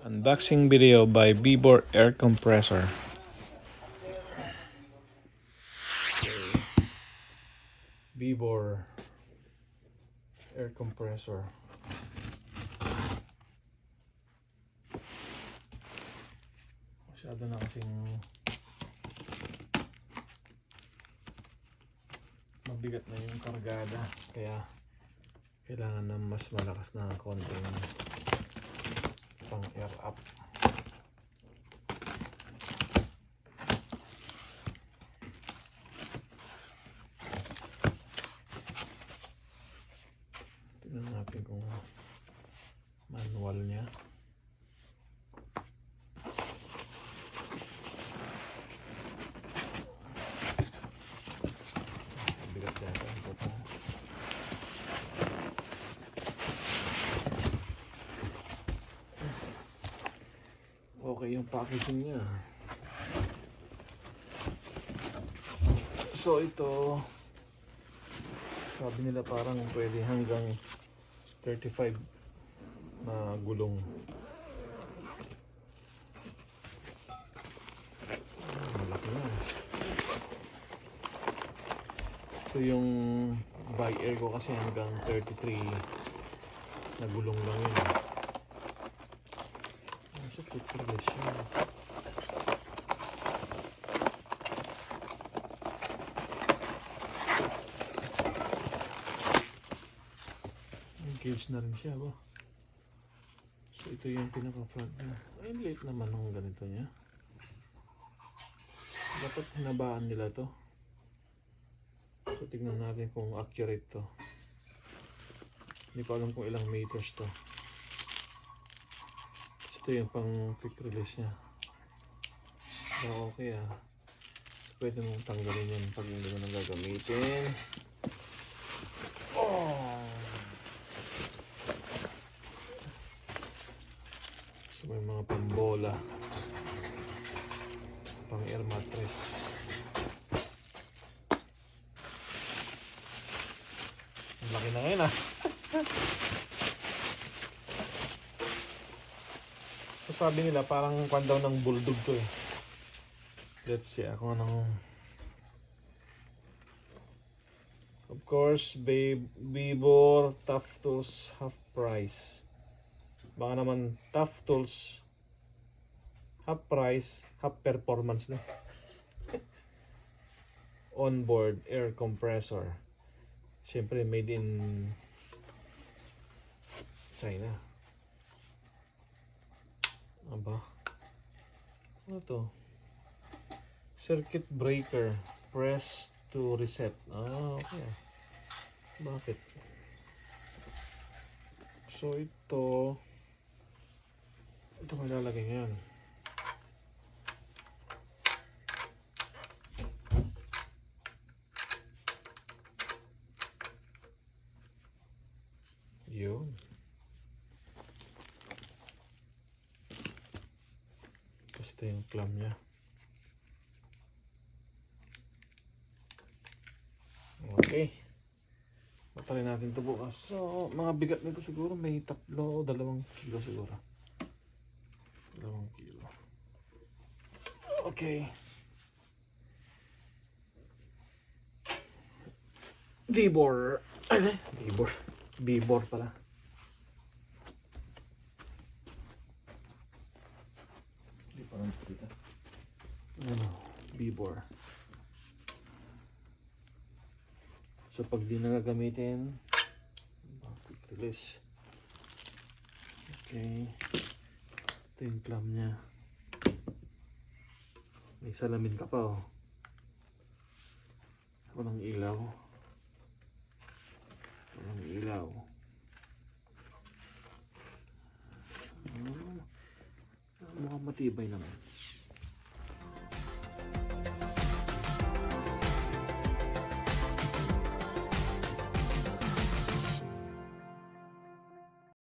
Unboxing video by Vibor Air Compressor. Vibor Air Compressor. Masyado na kasing mabigat na yung kargada, kaya kailangan ng mas malakas na konting pang air up. Tingnan natin kung manual niya. Bigat yata ito po. Okay yung packaging niya. So ito, sabi nila parang pwede hanggang 35 na gulong. Malaki na. So yung by air ko kasi hanggang 33 na gulong lang yun. So quick release siya. Engage na rin siya ba? So ito yung pinaka front niya. Ay, late naman ng ganito niya. Dapat hinabaan nila to. So tignan natin kung accurate to. Hindi ko alam kung ilang meters to. So ito yung pang quick release niya. So okay ah. So, pwede mong tanggalin yan pag hindi mo nang gagamitin. Oh! So may mga pambola, pang air mattress. Ang laki na ngayon ah. So sabi nila parang kwan daw ng bulldog to eh. Let's see kung anong. Of course, Vibor Tough Tools half price. Baka naman Tough Tools half price, half performance na. Onboard air compressor. Siyempre made in China. Aba. Ano to? Circuit breaker. Press to reset. Ah, okay. Bakit? So ito malalagay ngayon. Yun. Tapos ito yung clamp niya. Okay. Patayin natin ito bukas. So, mga bigat nito siguro may 3 o 2 kilo siguro. 2 kilo. Okay. Vibor. Ay, Vibor. Vibor pala. Hindi pa lang kita. Vibor. So pag di nagagamitin, quick release. Okay. Ito yung clamp niya. May salamin ka pa oh. Walang ilaw. Walang ilaw. Mukhang matibay naman.